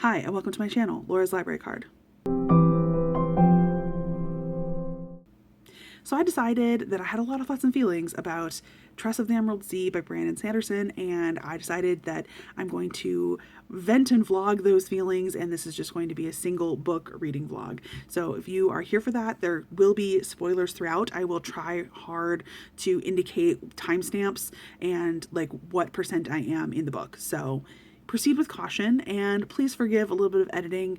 Hi, and welcome to my channel, Laura's Library Card. So I decided that I had a lot of thoughts and feelings about Tress of the Emerald Sea by Brandon Sanderson, and I decided that I'm going to vent and vlog those feelings, and this is just going to be a single book reading vlog. So if you are here for that, there will be spoilers throughout. I will try hard to indicate timestamps and like what percent I am in the book. So proceed with caution, and please forgive a little bit of editing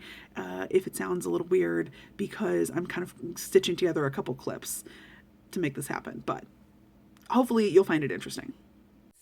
if it sounds a little weird, because I'm kind of stitching together a couple clips to make this happen, but hopefully you'll find it interesting.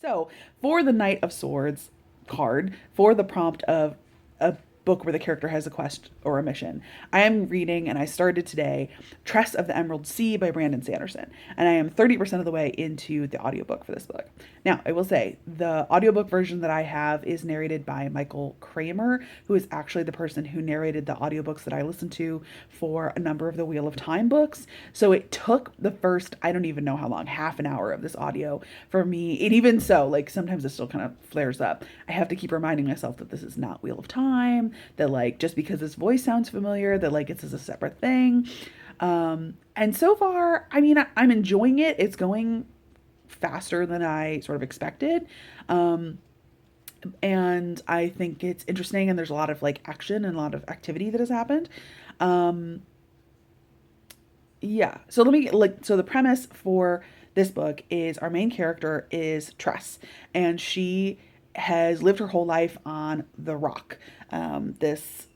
So, for the Knight of Swords card, for the prompt of a book where the character has a quest or a mission, I am reading, and I started today, Tress of the Emerald Sea by Brandon Sanderson, and I am 30% of the way into the audiobook for this book. Now, I will say, the audiobook version that I have is narrated by Michael Kramer, who is actually the person who narrated the audiobooks that I listened to for a number of the Wheel of Time books. So it took the first, I don't even know how long, half an hour of this audio for me. And even so, like sometimes it still kind of flares up. I have to keep reminding myself that this is not Wheel of Time, that like just because this voice sounds familiar, that like it's a separate thing. And so far, I mean, I'm enjoying it. It's going faster than I sort of expected. And I think it's interesting, and there's a lot of like action and a lot of activity that has happened. Um, yeah. So let me like, so the premise for this book is our main character is Tress, and she has lived her whole life on the rock, this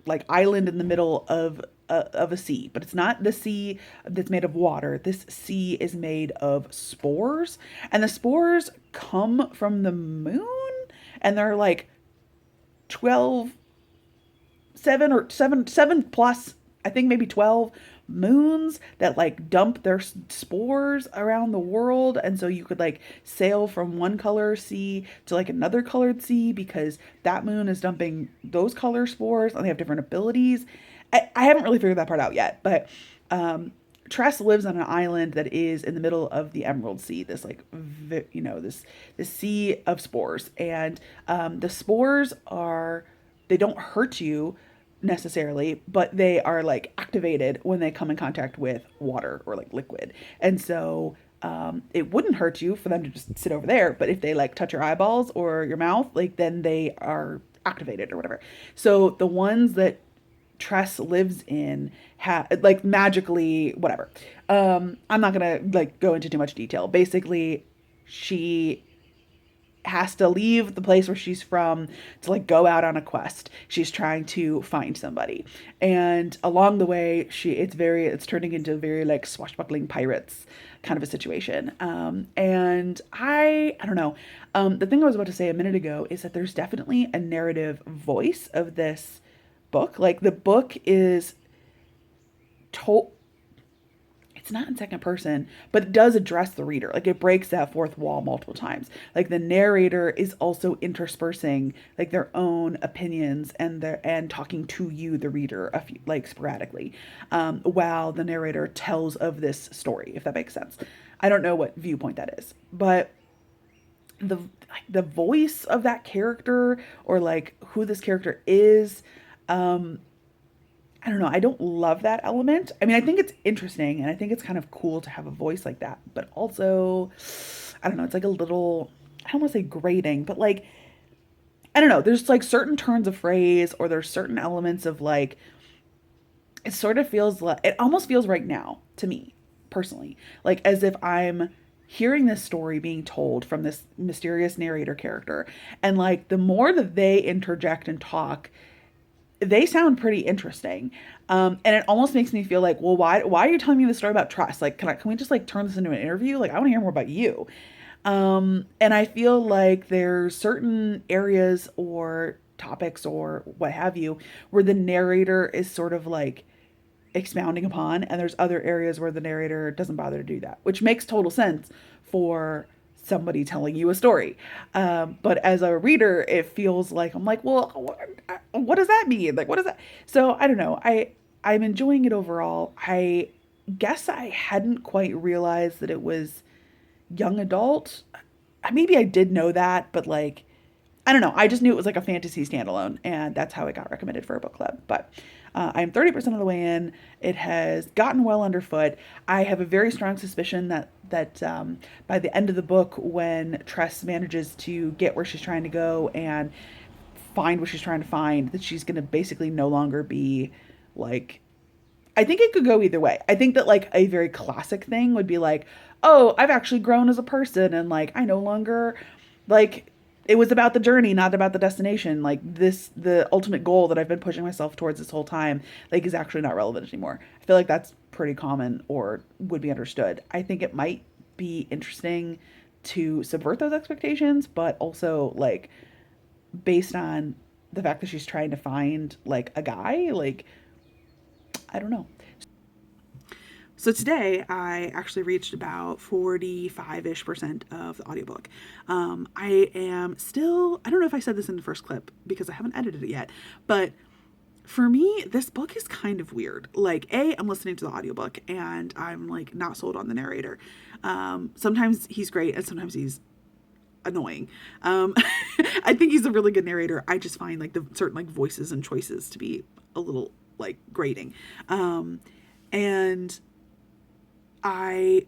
like island in the middle of a sea, but it's not the sea that's made of water. This sea is made of spores, and the spores come from the moon, and they're like 12, 7 or 7 plus, I think maybe 12 moons that like dump their spores around the world. And so you could like sail from one color sea to like another colored sea because that moon is dumping those color spores, and they have different abilities. I haven't really figured that part out yet, but Tress lives on an island that is in the middle of the Emerald Sea, this like this sea of spores, and the spores are, they don't hurt you necessarily, but they are like activated when they come in contact with water or like liquid, and so it wouldn't hurt you for them to just sit over there, but if they like touch your eyeballs or your mouth, like then they are activated or whatever. So the ones that Tress lives in like magically whatever. I'm not gonna like go into too much detail. Basically, she has to leave the place where she's from to like go out on a quest. She's trying to find somebody, and along the way, it's turning into very like swashbuckling pirates kind of a situation. And I don't know. The thing I was about to say a minute ago is that there's definitely a narrative voice of this book. Like the book is told, it's not in second person, but it does address the reader. Like it breaks that fourth wall multiple times. Like the narrator is also interspersing like their own opinions and talking to you, the reader, like sporadically, while the narrator tells of this story, if that makes sense. I don't know what viewpoint that is, but the voice of that character, or like who this character is, I don't know. I don't love that element. I mean, I think it's interesting, and I think it's kind of cool to have a voice like that. But also, I don't know. It's like a little, I don't want to say grating, but like, I don't know. There's like certain turns of phrase, or there's certain elements of like, it sort of feels like, it almost feels right now to me personally, like as if I'm hearing this story being told from this mysterious narrator character. And like, the more that they interject and talk, they sound pretty interesting. And it almost makes me feel like, well, why are you telling me the story about trust? Like, can we just like turn this into an interview? Like, I want to hear more about you. And I feel like there's certain areas or topics or what have you where the narrator is sort of like expounding upon, and there's other areas where the narrator doesn't bother to do that, which makes total sense for somebody telling you a story. But as a reader, it feels like I'm like, well, what does that mean? Like, what is that? So I don't know. I'm enjoying it overall. I guess I hadn't quite realized that it was young adult. Maybe I did know that, but like, I don't know. I just knew it was like a fantasy standalone, and that's how it got recommended for a book club. But I'm 30% of the way in. It has gotten well underfoot. I have a very strong suspicion that by the end of the book, when Tress manages to get where she's trying to go and find what she's trying to find, that she's going to basically no longer be like, I think it could go either way. I think that like a very classic thing would be like, oh, I've actually grown as a person, and like I no longer like, it was about the journey, not about the destination. Like this, the ultimate goal that I've been pushing myself towards this whole time, like is actually not relevant anymore. I feel like that's pretty common or would be understood. I think it might be interesting to subvert those expectations, but also like based on the fact that she's trying to find like a guy, like I don't know. So today I actually reached about 45-ish% of the audiobook. I am still, I don't know if I said this in the first clip because I haven't edited it yet, but for me, this book is kind of weird. Like, I'm listening to the audiobook and I'm like not sold on the narrator. Sometimes he's great and sometimes he's annoying. I think he's a really good narrator. I just find like the certain like voices and choices to be a little like grating. And I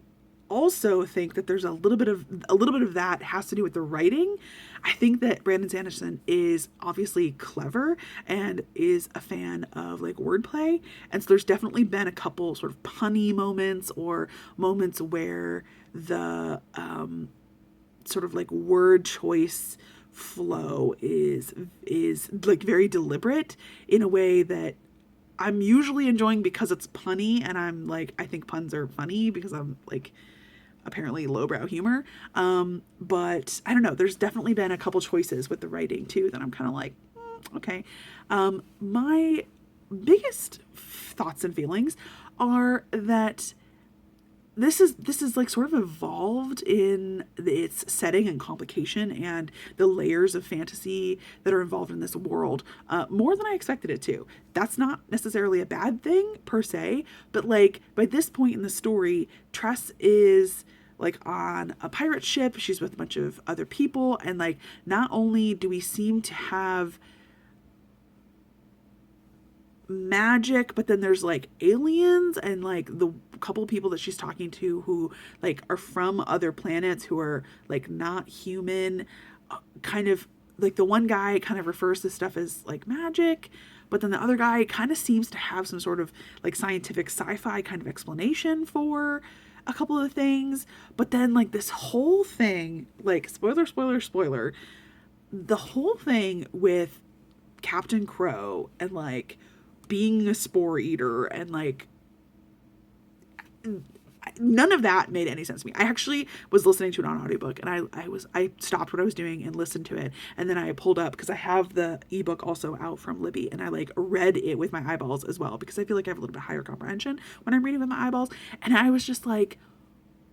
also think that there's a little bit of that has to do with the writing. I think that Brandon Sanderson is obviously clever and is a fan of like wordplay. And so there's definitely been a couple sort of punny moments or moments where the sort of like word choice flow is like very deliberate in a way that I'm usually enjoying because it's punny, and I'm like, I think puns are funny because I'm like apparently lowbrow humor. But I don't know, there's definitely been a couple choices with the writing too that I'm kind of like, okay. My biggest thoughts and feelings are that this is like sort of evolved in its setting and complication and the layers of fantasy that are involved in this world, more than I expected it to. That's not necessarily a bad thing per se, but like by this point in the story, Tress is like on a pirate ship. She's with a bunch of other people, and like not only do we seem to have magic, but then there's like aliens and like the couple people that she's talking to who like are from other planets who are like not human. Kind of like the one guy kind of refers to stuff as like magic, but then the other guy kind of seems to have some sort of like scientific sci-fi kind of explanation for a couple of things. But then like this whole thing, like spoiler, the whole thing with Captain Crow and like being a spore eater and like none of that made any sense to me. I actually was listening to it on audiobook, and I stopped what I was doing and listened to it, and then I pulled up because I have the ebook also out from Libby, and I like read it with my eyeballs as well because I feel like I have a little bit higher comprehension when I'm reading with my eyeballs, and I was just like,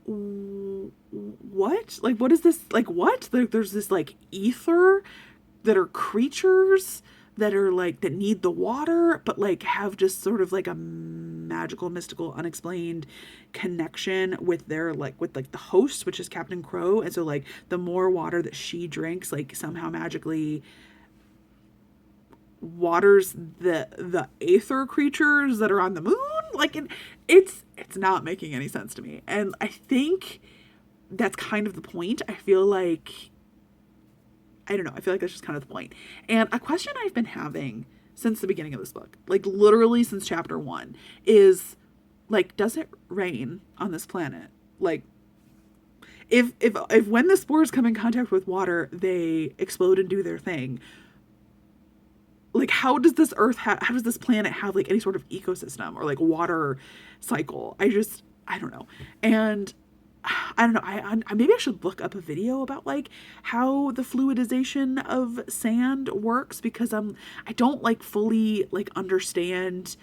what? Like, what is this? Like, what? There's this like ether that are creatures that are like that need the water but like have just sort of like a magical, mystical, unexplained connection with their like with like the host, which is Captain Crow. And so like the more water that she drinks, like somehow magically waters the aether creatures that are on the moon. Like it's not making any sense to me, and I think that's kind of the point. I feel like, I don't know. I feel like that's just kind of the point. And a question I've been having since the beginning of this book, like literally since chapter 1, is like, does it rain on this planet? Like, if when the spores come in contact with water, they explode and do their thing. Like, how does this how does this planet have like any sort of ecosystem or like water cycle? I don't know. And I don't know. I maybe I should look up a video about like how the fluidization of sand works, because I don't like fully like understand.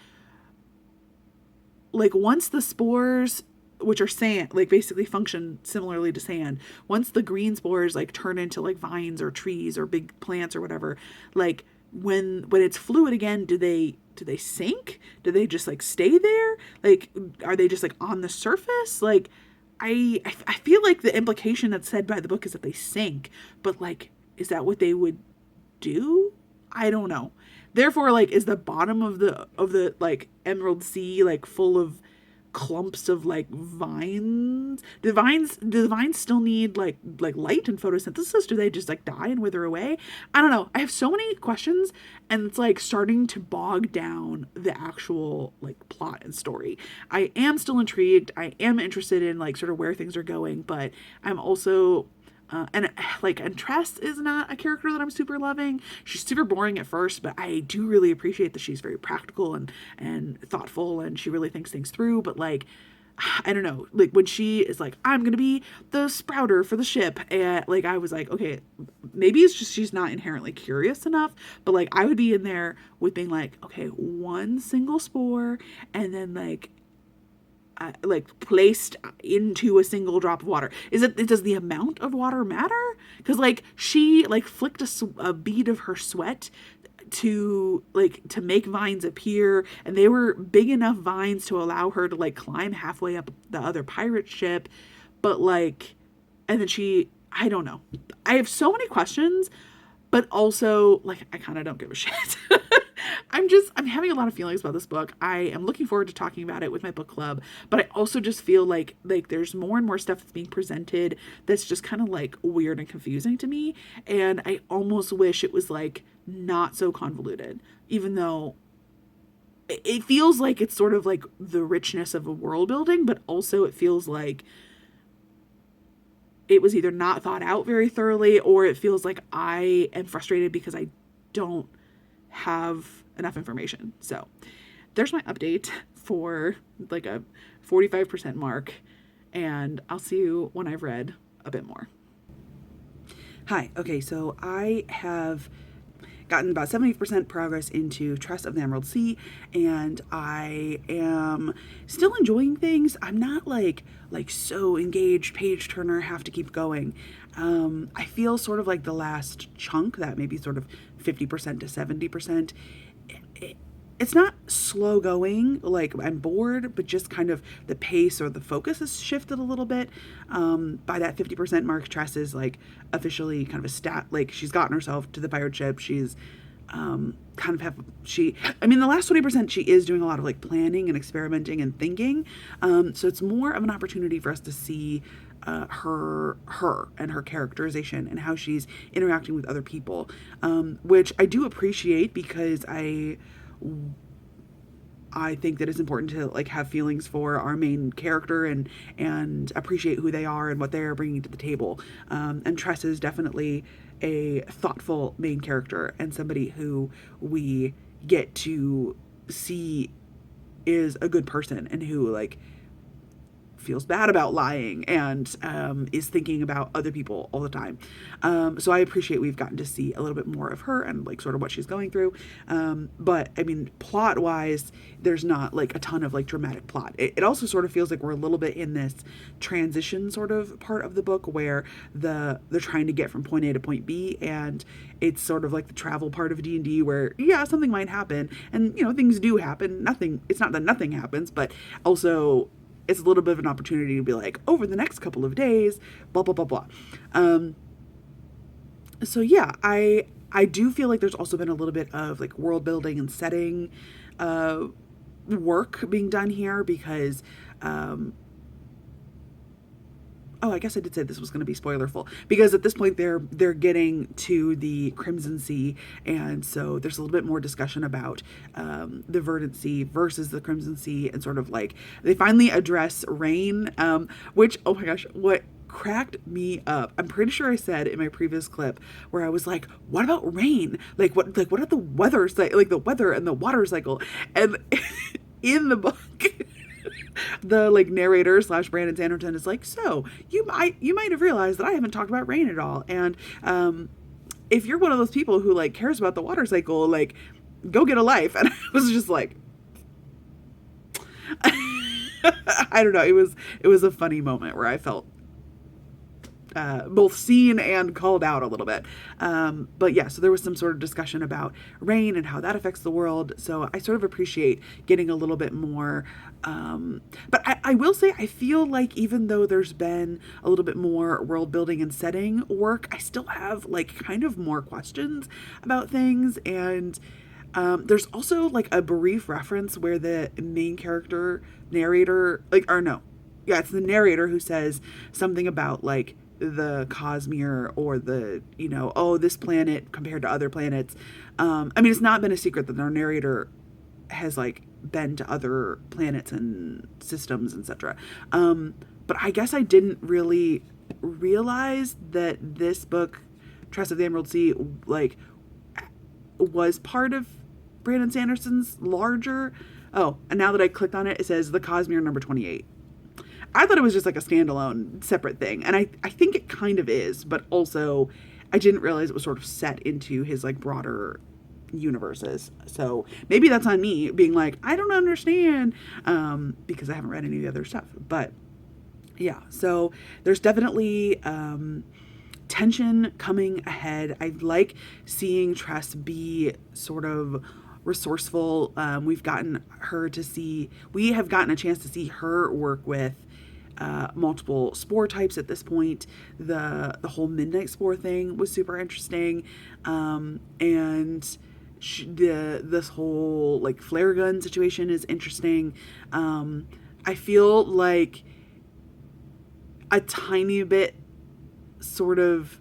Like once the spores, which are sand, like basically function similarly to sand, once the green spores like turn into like vines or trees or big plants or whatever, like when it's fluid again, do they sink? Do they just like stay there? Like, are they just like on the surface? Like, I feel like the implication that's said by the book is that they sink, but like, is that what they would do? I don't know. Therefore, like, is the bottom of the like Emerald Sea like full of clumps of like vines? Do the vines still need like light and photosynthesis? Do they just like die and wither away? I don't know. I have so many questions, and it's like starting to bog down the actual like plot and story. I am still intrigued. I am interested in like sort of where things are going, but I'm also and Tress is not a character that I'm super loving. She's super boring at first, but I do really appreciate that she's very practical and thoughtful, and she really thinks things through. But like, I don't know, like when she is like, I'm gonna be the sprouter for the ship, and like I was like, okay, maybe it's just she's not inherently curious enough. But like I would be in there with being like, okay, one single spore, and then like placed into a single drop of water. Does the amount of water matter? Because like she like flicked a bead of her sweat to make vines appear, and they were big enough vines to allow her to like climb halfway up the other pirate ship. But like, and then I don't know. I have so many questions, but also like I kind of don't give a shit. I'm having a lot of feelings about this book. I am looking forward to talking about it with my book club, but I also just feel like there's more and more stuff that's being presented that's just kind of like weird and confusing to me, and I almost wish it was like not so convoluted, even though it feels like it's sort of like the richness of a world building, but also it feels like it was either not thought out very thoroughly, or it feels like I am frustrated because I don't have enough information. So there's my update for like a 45% mark, and I'll see you when I've read a bit more. Hi. Okay, so I have gotten about 70% progress into Tress of the Emerald Sea, and I am still enjoying things. I'm not like so engaged, page turner, have to keep going. I feel sort of like the last chunk, that maybe sort of 50% to 70%. It's not slow going, like I'm bored, but just kind of the pace or the focus has shifted a little bit. By that 50% mark, Tress is like officially kind of a stat, like she's gotten herself to the pirate ship. She's the last 20% she is doing a lot of like planning and experimenting and thinking. So it's more of an opportunity for us to see her and her characterization and how she's interacting with other people, which I do appreciate, because I think that it's important to like have feelings for our main character and appreciate who they are and what they are bringing to the table. And Tress is definitely a thoughtful main character, and somebody who we get to see is a good person, and who like feels bad about lying, and is thinking about other people all the time. So I appreciate we've gotten to see a little bit more of her and like sort of what she's going through. But I mean, plot wise, there's not like a ton of like dramatic plot. It also sort of feels like we're a little bit in this transition sort of part of the book where they're trying to get from point A to point B, and it's sort of like the travel part of D&D where something might happen, and things do happen. It's not that nothing happens, but also it's a little bit of an opportunity to be like, over the next couple of days, blah, blah, blah, blah. So yeah, I do feel like there's also been a little bit of like world building and setting work being done here, because I guess I did say this was going to be spoilerful, because at this point they're getting to the Crimson Sea, and so there's a little bit more discussion about the Verdant Sea versus the Crimson Sea, and sort of like they finally address rain, which, oh my gosh, what cracked me up. I'm pretty sure I said in my previous clip where I was like, what about rain? What are the weather, like the weather and the water cycle? And in the book, the like narrator / Brandon Sanderson is like, so you might have realized that I haven't talked about rain at all, and if you're one of those people who like cares about the water cycle, like go get a life. And I was just like, I don't know, it was a funny moment where I felt both seen and called out a little bit. But yeah, so there was some sort of discussion about rain and how that affects the world. So I sort of appreciate getting a little bit more. But I will say, I feel like even though there's been a little bit more world building and setting work, I still have like kind of more questions about things. And there's also like a brief reference where the main character narrator, like, or no, yeah, it's the narrator who says something about like the Cosmere or the, oh, this planet compared to other planets. I mean, it's not been a secret that our narrator has like been to other planets and systems, etc. But I guess I didn't really realize that this book, Tress of the Emerald Sea, like was part of Brandon Sanderson's larger. Oh, and now that I clicked on it, it says the Cosmere number 28. I thought it was just like a standalone separate thing. And I think it kind of is, but also I didn't realize it was sort of set into his like broader universes. So maybe that's on me being like, I don't understand, because I haven't read any of the other stuff. But yeah, so there's definitely tension coming ahead. I like seeing Tress be sort of resourceful. We have gotten a chance to see her work with multiple spore types at this point. The whole midnight spore thing was super interesting, and this whole like flare gun situation is interesting. I feel like a tiny bit sort of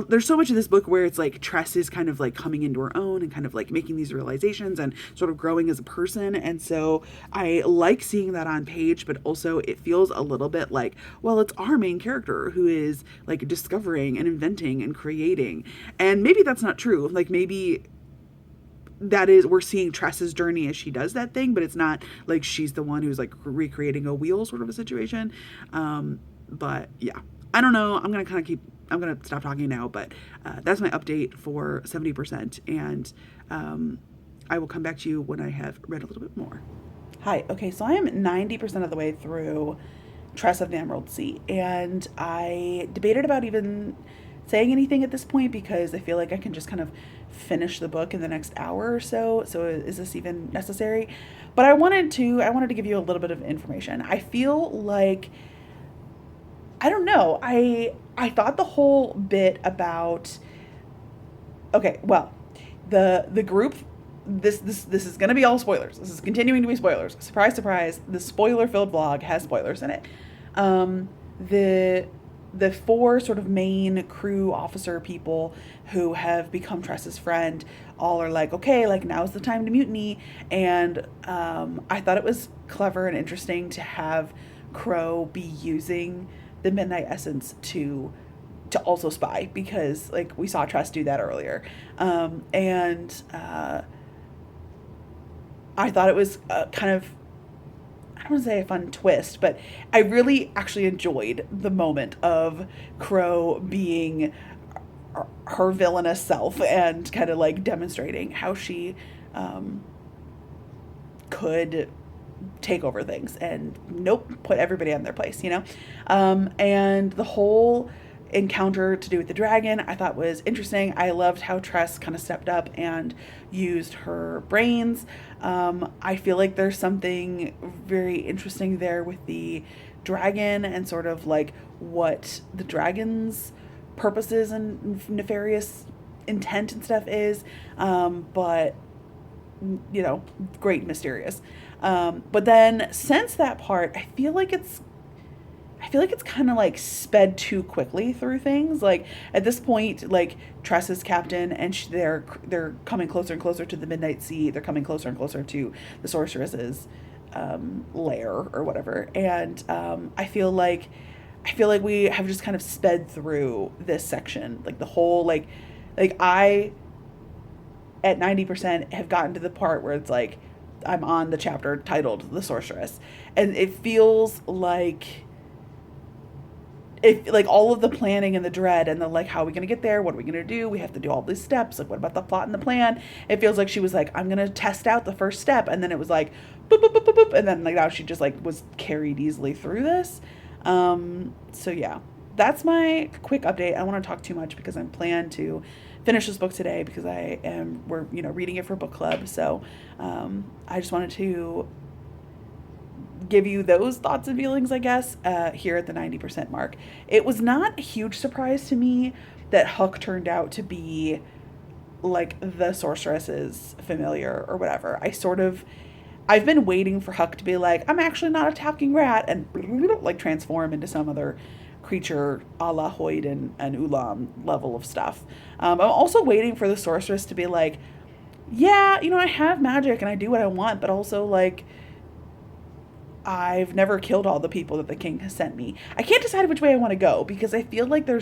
there's so much of this book where it's like Tress is kind of like coming into her own and kind of like making these realizations and sort of growing as a person. And so I like seeing that on page, but also it feels a little bit like, well, it's our main character who is like discovering and inventing and creating. And maybe that's not true. Like maybe that is, we're seeing Tress's journey as she does that thing, but it's not like she's the one who's like recreating a wheel sort of a situation. But yeah, I don't know. I'm going to stop talking now, but that's my update for 70%. And I will come back to you when I have read a little bit more. Hi. Okay, so I am 90% of the way through Tress of the Emerald Sea, and I debated about even saying anything at this point because I feel like I can just kind of finish the book in the next hour or so. So is this even necessary? But I wanted to give you a little bit of information. I feel like, I don't know. I thought the whole bit about, okay, well, the group, this is going to be all spoilers. This is continuing to be spoilers. Surprise, surprise. The spoiler-filled vlog has spoilers in it. The four sort of main crew officer people who have become Tress's friend all are like, okay, like now's the time to mutiny. And I thought it was clever and interesting to have Crow be using the Midnight Essence to also spy, because like we saw Tress do that earlier. And I thought it was kind of, I don't want to say a fun twist, but I really actually enjoyed the moment of Crow being her villainous self and kind of like demonstrating how she could take over things and put everybody in their place, and the whole encounter to do with the dragon I thought was interesting. I loved how Tress kind of stepped up and used her brains. I feel like there's something very interesting there with the dragon and sort of like what the dragon's purposes and nefarious intent and stuff is, but great and mysterious. But then since that part, I feel like it's kind of like sped too quickly through things. Like at this point, like Tress is captain and they're coming closer and closer to the Midnight Sea. They're coming closer and closer to the sorceress's lair or whatever. And I feel like we have just kind of sped through this section. Like the whole like I at 90% have gotten to the part where it's like I'm on the chapter titled The Sorceress, and it feels like all of the planning and the dread and the like, how are we going to get there? What are we going to do? We have to do all these steps. Like, what about the plot and the plan? It feels like she was like, I'm going to test out the first step. And then it was like, boop, boop, boop, boop, boop. And then like now she just like was carried easily through this. So yeah, that's my quick update. I don't want to talk too much because I'm planned to finish this book today because we're reading it for book club. So I just wanted to give you those thoughts and feelings, I guess, here at the 90% mark. It was not a huge surprise to me that Huck turned out to be like the sorceress's familiar or whatever. I've been waiting for Huck to be like, I'm actually not a talking rat, and like transform into some other creature a la Hoyd and Ulam level of stuff. I'm also waiting for the sorceress to be like, yeah, I have magic and I do what I want, but also like I've never killed all the people that the king has sent me. I can't decide which way I want to go because I feel like there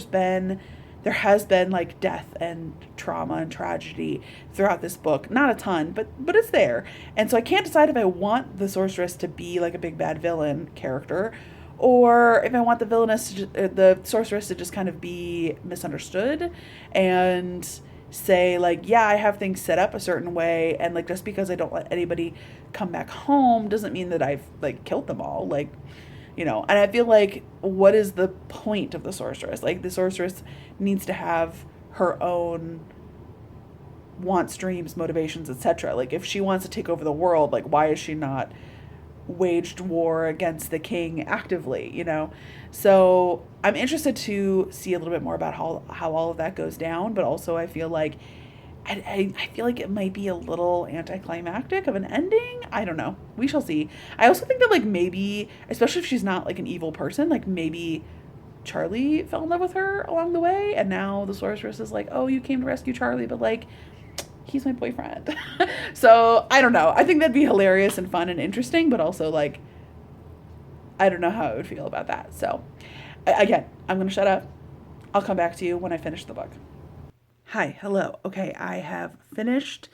has been like death and trauma and tragedy throughout this book. Not a ton, but it's there. And so I can't decide if I want the sorceress to be like a big bad villain character or if I want the sorceress to just kind of be misunderstood and say like, yeah, I have things set up a certain way, and like just because I don't let anybody come back home doesn't mean that I've like killed them all. Like, and I feel like what is the point of the sorceress? Like the sorceress needs to have her own wants, dreams, motivations, etc. Like if she wants to take over the world, like why is she not waged war against the king actively? So I'm interested to see a little bit more about how all of that goes down, but also I feel like I feel like it might be a little anticlimactic of an ending. I don't know. We shall see. I also think that like maybe, especially if she's not like an evil person, like maybe Charlie fell in love with her along the way, and now the sorceress is like, oh, you came to rescue Charlie, but like he's my boyfriend. So I don't know. I think that'd be hilarious and fun and interesting, but also like I don't know how I would feel about that. So again, I'm gonna shut up. I'll come back to you when I finish the book. Hi, hello. Okay, I have finished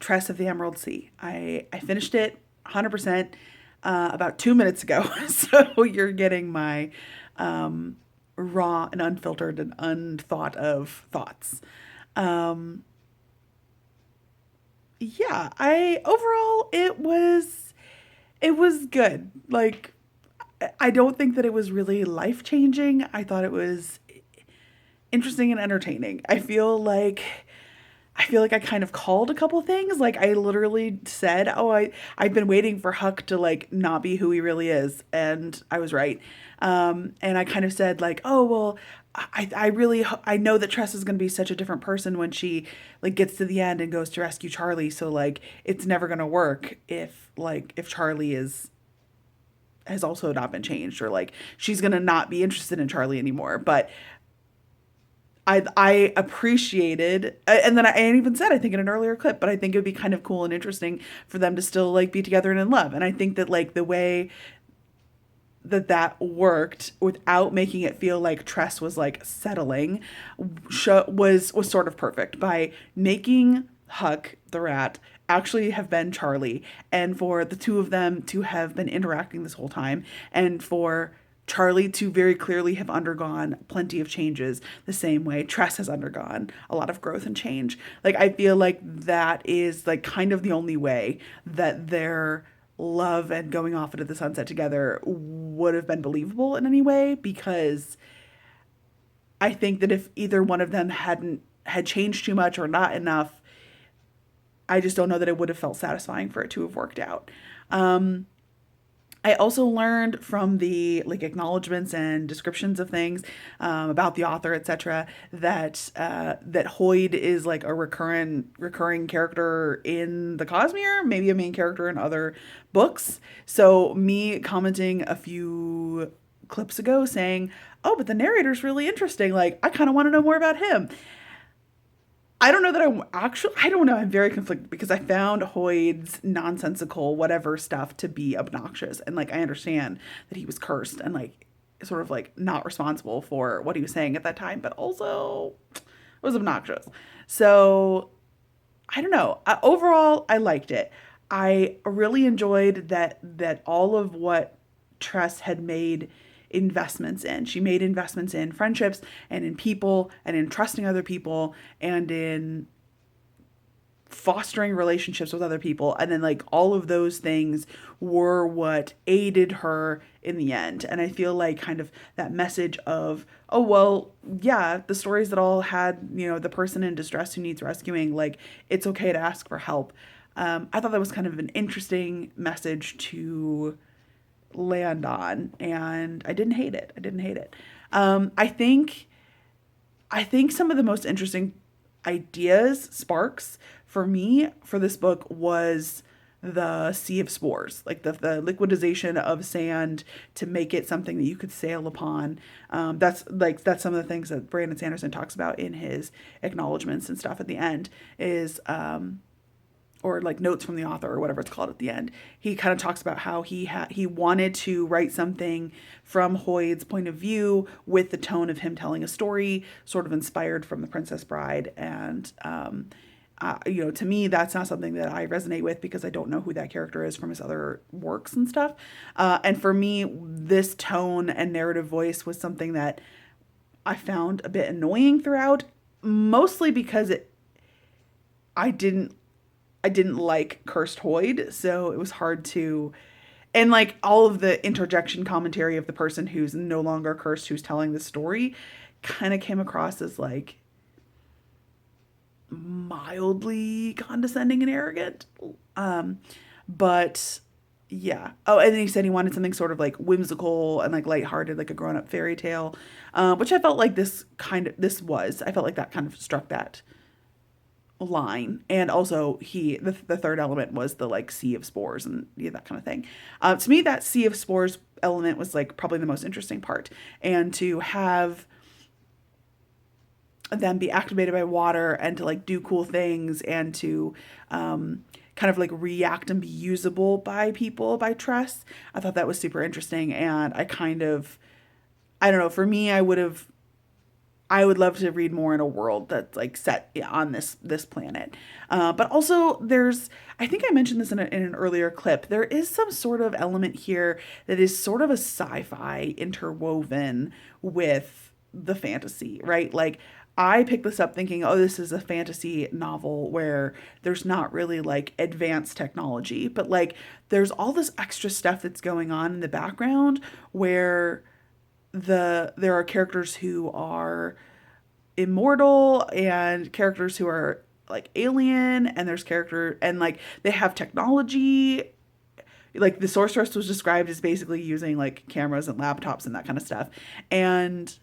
Tress of the Emerald Sea. I finished it 100% about 2 minutes ago. So you're getting my raw and unfiltered and unthought of thoughts. Um, yeah, I overall it was good. Like I don't think that it was really life changing. I thought it was interesting and entertaining. I feel like I kind of called a couple things. Like I literally said, "Oh, I've been waiting for Huck to like not be who he really is," and I was right. And I kind of said like, "Oh well, I know that Tress is going to be such a different person when she like gets to the end and goes to rescue Charlie. So like it's never going to work if Charlie is has also not been changed, or like she's going to not be interested in Charlie anymore." But I appreciated, and then I even said, I think in an earlier clip, but I think it would be kind of cool and interesting for them to still like be together and in love. And I think that like the way that worked without making it feel like Tress was like settling was sort of perfect by making Huck the rat actually have been Charlie, and for the two of them to have been interacting this whole time, and for Charlie to very clearly have undergone plenty of changes the same way Tress has undergone a lot of growth and change. Like, I feel like that is like kind of the only way that their love and going off into the sunset together would have been believable in any way, because I think that if either one of them had changed too much or not enough, I just don't know that it would have felt satisfying for it to have worked out. I also learned from the like acknowledgments and descriptions of things about the author, etc., that Hoyd is like a recurring character in the Cosmere, maybe a main character in other books. So me commenting a few clips ago saying, "Oh, but the narrator's really interesting. Like, I kind of want to know more about him." I don't know that I don't know. I'm very conflicted because I found Hoyd's nonsensical whatever stuff to be obnoxious. And like, I understand that he was cursed and like, sort of like not responsible for what he was saying at that time, but also it was obnoxious. So I don't know. Overall, I liked it. I really enjoyed that all of what Tress had made investments in. She made investments in friendships and in people and in trusting other people and in fostering relationships with other people, and then like all of those things were what aided her in the end. And I feel like kind of that message of, oh well, yeah, the stories that all had, you know, the person in distress who needs rescuing, like it's okay to ask for help. I thought that was kind of an interesting message to land on, and I didn't hate it. I didn't hate it. I think some of the most interesting ideas, sparks for me for this book was the sea of spores, like the liquidization of sand to make it something that you could sail upon. That's some of the things that Brandon Sanderson talks about in his acknowledgments and stuff at the end is or like notes from the author or whatever it's called at the end. He kind of talks about how he wanted to write something from Hoyd's point of view with the tone of him telling a story, sort of inspired from The Princess Bride. And to me, that's not something that I resonate with because I don't know who that character is from his other works and stuff. And for me, this tone and narrative voice was something that I found a bit annoying throughout, mostly because I didn't I didn't like Cursed Hoyd, so it was hard to, and like all of the interjection commentary of the person who's no longer cursed, who's telling the story, kind of came across as like mildly condescending and arrogant. But yeah. Oh, and then he said he wanted something sort of like whimsical and like lighthearted, like a grown-up fairy tale, which I felt like this was. I felt like that kind of struck that line. And also the third element was the like sea of spores and yeah, that kind of thing. To me, that sea of spores element was like probably the most interesting part, and to have them be activated by water and to like do cool things and to kind of like react and be usable by people by Tress. I thought that was super interesting, and I don't know, for me, I would love to read more in a world that's like set on this planet. But also I think I mentioned this in an earlier clip. There is some sort of element here that is sort of a sci-fi interwoven with the fantasy, right? Like I picked this up thinking, oh, this is a fantasy novel where there's not really like advanced technology, but like there's all this extra stuff that's going on in the background where there are characters who are immortal and characters who are like alien, and there's character and like they have technology. Like the sorceress was described as basically using like cameras and laptops and that kind of stuff. And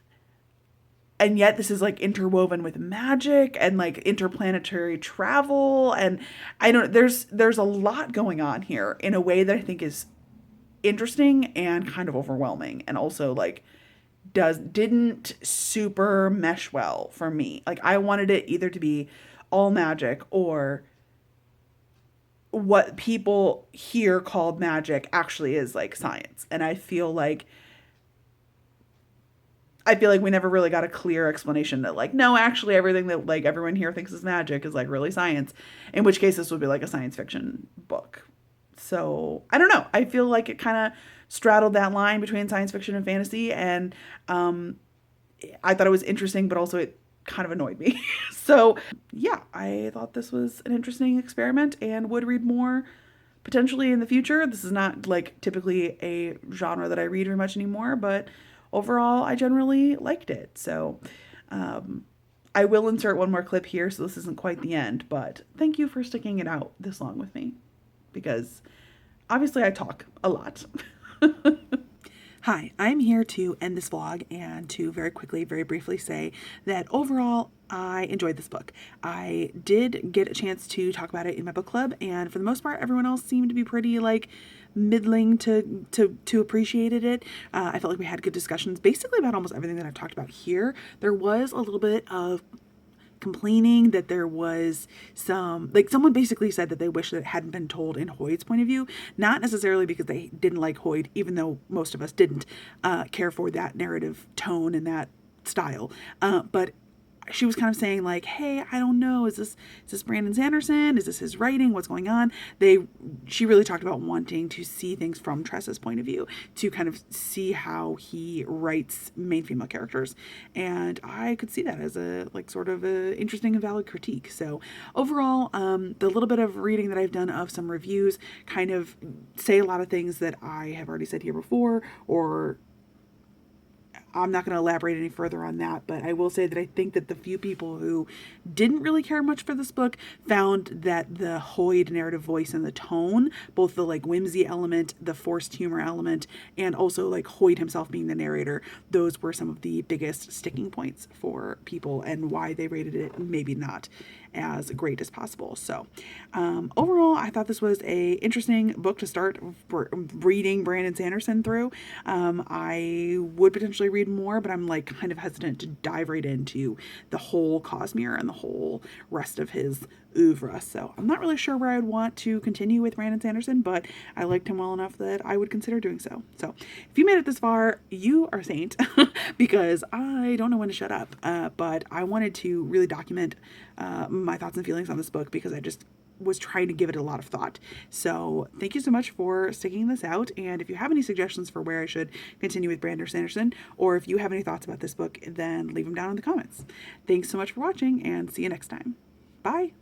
yet this is like interwoven with magic and like interplanetary travel, and I don't there's a lot going on here in a way that I think is interesting and kind of overwhelming, and also like didn't super mesh well for me. Like I wanted it either to be all magic or what people here called magic actually is like science. And I feel like we never really got a clear explanation that like, no, actually everything that like everyone here thinks is magic is like really science, in which case this would be like a science fiction book. So I don't know. I feel like it kind of straddled that line between science fiction and fantasy, and I thought it was interesting, but also it kind of annoyed me. So yeah, I thought this was an interesting experiment and would read more potentially in the future. This is not like typically a genre that I read very much anymore, but overall I generally liked it. So I will insert one more clip here, so this isn't quite the end, but thank you for sticking it out this long with me, because obviously I talk a lot. Hi, I'm here to end this vlog and to very quickly, very briefly say that overall I enjoyed this book. I did get a chance to talk about it in my book club, and for the most part everyone else seemed to be pretty like middling to appreciated it. I felt like we had good discussions basically about almost everything that I've talked about here. There was a little bit of complaining that there was some, like someone basically said that they wish that it hadn't been told in Hoyd's point of view, not necessarily because they didn't like Hoyd, even though most of us didn't care for that narrative tone and that style, but she was kind of saying like, hey, I don't know, is this Brandon Sanderson? Is this his writing? What's going on? She really talked about wanting to see things from Tress's point of view, to kind of see how he writes main female characters. And I could see that as a like sort of a interesting and valid critique. So overall, the little bit of reading that I've done of some reviews kind of say a lot of things that I have already said here before, or I'm not going to elaborate any further on that, but I will say that I think that the few people who didn't really care much for this book found that the Hoyd narrative voice and the tone, both the like whimsy element, the forced humor element, and also like Hoyd himself being the narrator, those were some of the biggest sticking points for people and why they rated it maybe not as great as possible. So overall, I thought this was a interesting book to start reading Brandon Sanderson through. I would potentially read more, but I'm like kind of hesitant to dive right into the whole Cosmere and the whole rest of his oeuvre. So I'm not really sure where I would want to continue with Brandon Sanderson, but I liked him well enough that I would consider doing so. So if you made it this far, you are a saint because I don't know when to shut up. But I wanted to really document my thoughts and feelings on this book because I just was trying to give it a lot of thought. So thank you so much for sticking this out. And if you have any suggestions for where I should continue with Brandon Sanderson, or if you have any thoughts about this book, then leave them down in the comments. Thanks so much for watching, and see you next time. Bye.